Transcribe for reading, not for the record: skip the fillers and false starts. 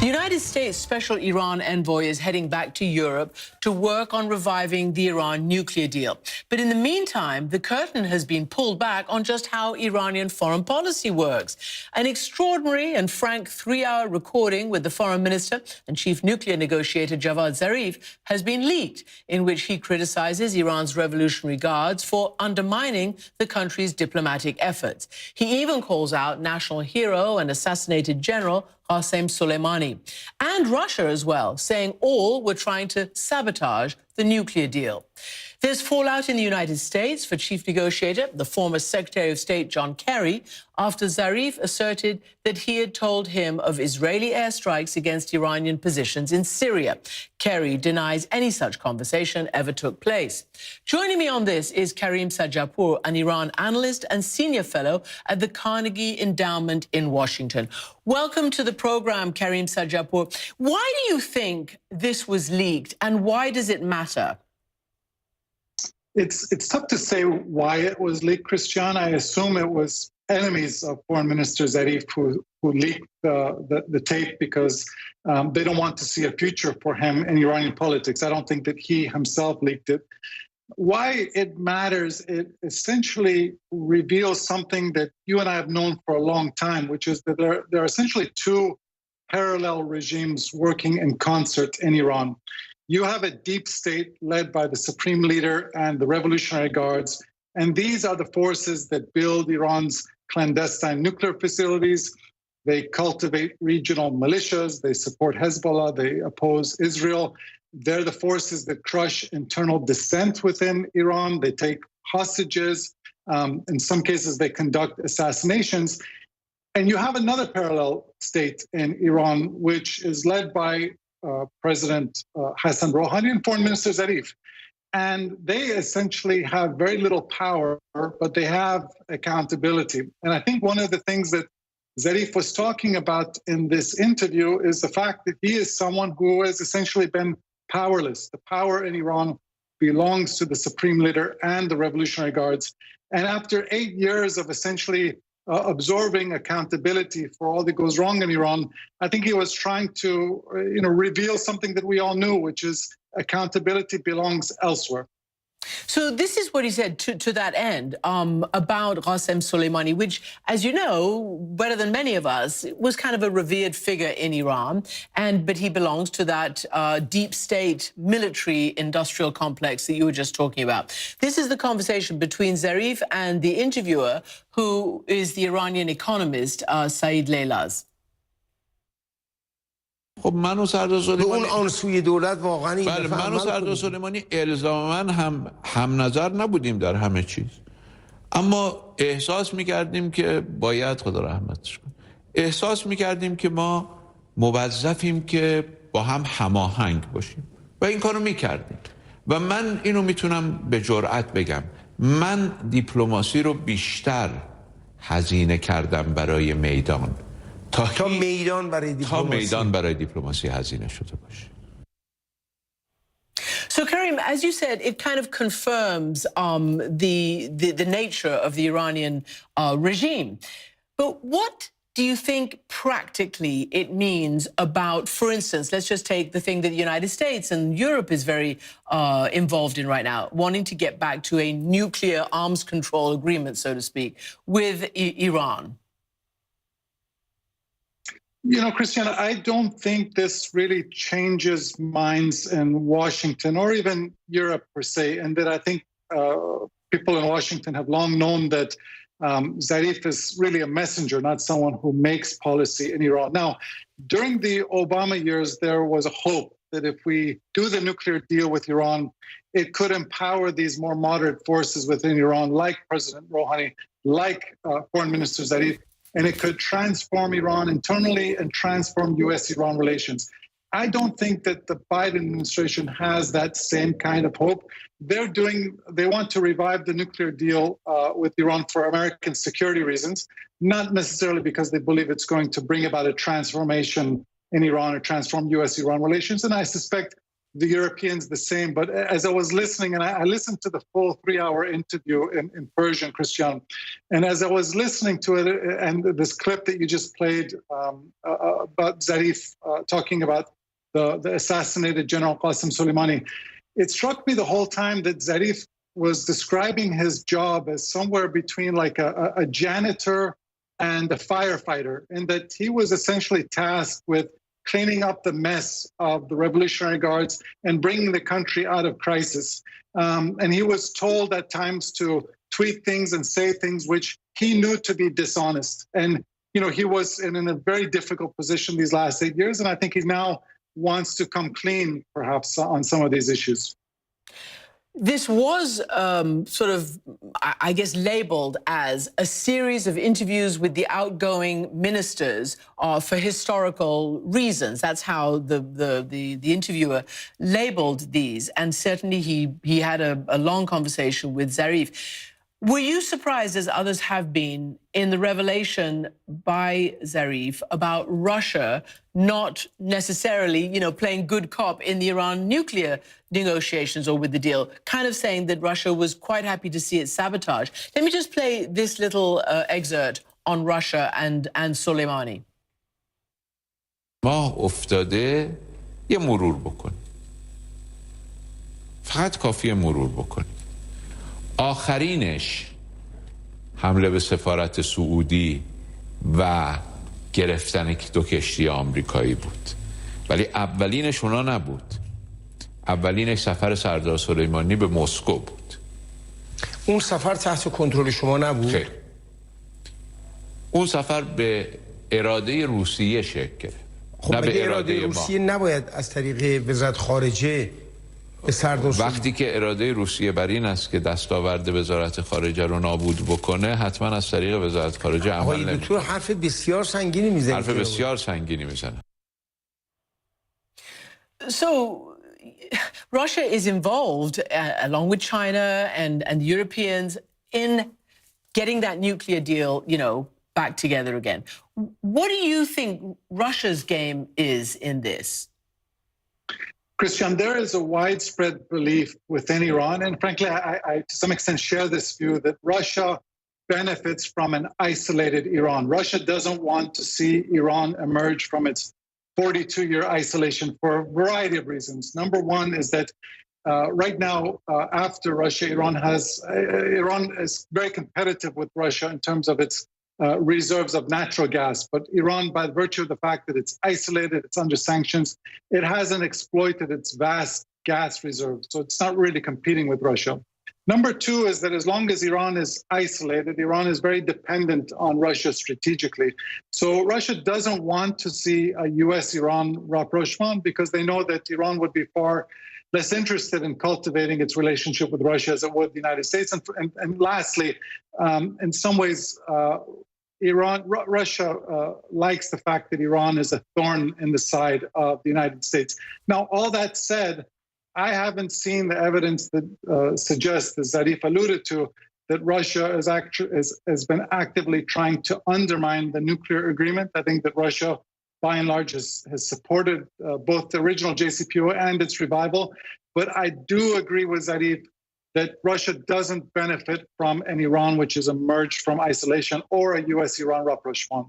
The United States Special Iran Envoy is heading back to Europe to work on reviving the Iran nuclear deal. But in the meantime, the curtain has been pulled back on just how Iranian foreign policy works. An extraordinary and frank 3-hour recording with the foreign minister and chief nuclear negotiator Javad Zarif has been leaked, in which he criticizes Iran's Revolutionary Guards for undermining the country's diplomatic efforts. He even calls out national hero and assassinated general Qasem Soleimani, and Russia as well, saying all were trying to sabotage the nuclear deal. There's fallout in the United States for chief negotiator, the former Secretary of State John Kerry, after Zarif asserted that he had told him of Israeli airstrikes against Iranian positions in Syria. Kerry denies any such conversation ever took place. Joining me on this is Karim Sadjadpour, an Iran analyst and senior fellow at the Carnegie Endowment in Washington. Welcome to the program, Karim Sadjadpour. Why do you think this was leaked, and why does it matter? It's tough to say why it was leaked, Christian. I assume it was enemies of Foreign Minister Zarif who leaked the tape because they don't want to see a future for him in Iranian politics. I don't think that he himself leaked it. Why it matters, it essentially reveals something that you and I have known for a long time, which is that there are essentially two parallel regimes working in concert in Iran. You have a deep state led by the supreme leader and the Revolutionary Guards, and these are the forces that build Iran's clandestine nuclear facilities. They cultivate regional militias, they support Hezbollah, they oppose Israel. They're the forces that crush internal dissent within Iran. They take hostages. In some cases, they conduct assassinations. And you have another parallel state in Iran, which is led by President Hassan Rouhani and Foreign Minister Zarif. And they essentially have very little power, but they have accountability. And I think one of the things that Zarif was talking about in this interview is the fact that he is someone who has essentially been powerless. The power in Iran belongs to the supreme leader and the Revolutionary Guards. And after 8 years of essentially absorbing accountability for all that goes wrong in Iran, I think he was trying to reveal something that we all knew, which is accountability belongs elsewhere. So this is what he said to that end about Qasem Soleimani, which, as you know, better than many of us, was kind of a revered figure in Iran. But he belongs to that deep state military industrial complex that you were just talking about. This is the conversation between Zarif and the interviewer, who is the Iranian economist, Saeed Leilaz. خب من و سردار سلیمانی اون سوی دولت واقعا بله من و سردار سلیمانی الزاما هم نظر نبودیم در همه چیز، اما احساس می‌کردیم که باید خدا رحمتش کنه، احساس می‌کردیم که ما موظفیم که با هم هماهنگ باشیم و این کارو می‌کردیم. و من اینو میتونم به جرئت بگم، من دیپلماسی رو بیشتر هزینه کردم برای میدان تا میدان برای دیپلماسی هزینه شده باشه. So, Karim, as you said, it kind of confirms the nature of the Iranian regime. But what do you think practically it means about, for instance, let's just take the thing that the United States and Europe is very involved in right now, wanting to get back to a nuclear arms control agreement, so to speak, with Iran? You know, Christian, I don't think this really changes minds in Washington or even Europe per se, and that I think people in Washington have long known that Zarif is really a messenger, not someone who makes policy in Iran. Now, during the Obama years, there was a hope that if we do the nuclear deal with Iran, it could empower these more moderate forces within Iran, like President Rouhani, like Foreign Minister Zarif, and it could transform Iran internally and transform U.S.-Iran relations. I don't think that the Biden administration has that same kind of hope. They want to revive the nuclear deal with Iran for American security reasons, not necessarily because they believe it's going to bring about a transformation in Iran or transform U.S.-Iran relations. And I suspect the Europeans the same. But as I was listening, and I listened to the full 3-hour interview in Persian, Christian, and as I was listening to it, and this clip that you just played about Zarif talking about the assassinated General Qasem Soleimani, it struck me the whole time that Zarif was describing his job as somewhere between like a janitor and a firefighter, and that he was essentially tasked with cleaning up the mess of the Revolutionary Guards and bringing the country out of crisis. And he was told at times to tweet things and say things which he knew to be dishonest. And, you know, he was in a very difficult position these last 8 years, and I think he now wants to come clean, perhaps, on some of these issues. This was sort of, I guess, labeled as a series of interviews with the outgoing ministers for historical reasons. That's how the interviewer labeled these. And certainly he had a long conversation with Zarif. Were you surprised, as others have been, in the revelation by Zarif about Russia not necessarily, you know, playing good cop in the Iran nuclear negotiations or with the deal, kind of saying that Russia was quite happy to see it sabotage? Let me just play this little excerpt on Russia and Soleimani. ما افتاده یه مرور بکن. فقط کافیه مرور بکن. آخرینش حمله به سفارت سعودی و گرفتن 2 کشتی آمریکایی بود، ولی اولینش اونا نبود. اولینش سفر سردار سلیمانی به مسکو بود. اون سفر تحت کنترل شما نبود؟ خیر. اون سفر به اراده روسیه شکل گرفت. خب نه به اراده روسیه نباید از طریق وزارت خارجه به سردار وقتی که اراده روسیه بر این است که دستاورد وزارت خارجه رو نابود بکنه، حتما از طریق وزارت خارجه عمل نمی‌کنه. دکتر حرف بسیار سنگینی میزنه. حرف بسیار سنگینی میزنه. So Russia is involved, along with China and the Europeans, in getting that nuclear deal, you know, back together again. What do you think Russia's game is in this? Christian, there is a widespread belief within Iran, and frankly, I to some extent share this view, that Russia benefits from an isolated Iran. Russia doesn't want to see Iran emerge from its 42-year isolation for a variety of reasons. Number one is that right now, after Russia, Iran is very competitive with Russia in terms of its reserves of natural gas. But Iran, by virtue of the fact that it's isolated, it's under sanctions, it hasn't exploited its vast gas reserves. So it's not really competing with Russia. Number two is that as long as Iran is isolated, Iran is very dependent on Russia strategically. So Russia doesn't want to see a US-Iran rapprochement because they know that Iran would be far less interested in cultivating its relationship with Russia as it would the United States. And lastly, in some ways, Russia likes the fact that Iran is a thorn in the side of the United States. Now, all that said, I haven't seen the evidence that suggests, as Zarif alluded to, that Russia has been actively trying to undermine the nuclear agreement. I think that Russia, by and large, has supported both the original JCPOA and its revival. But I do agree with Zarif that Russia doesn't benefit from an Iran which has emerged from isolation or a US-Iran rapprochement.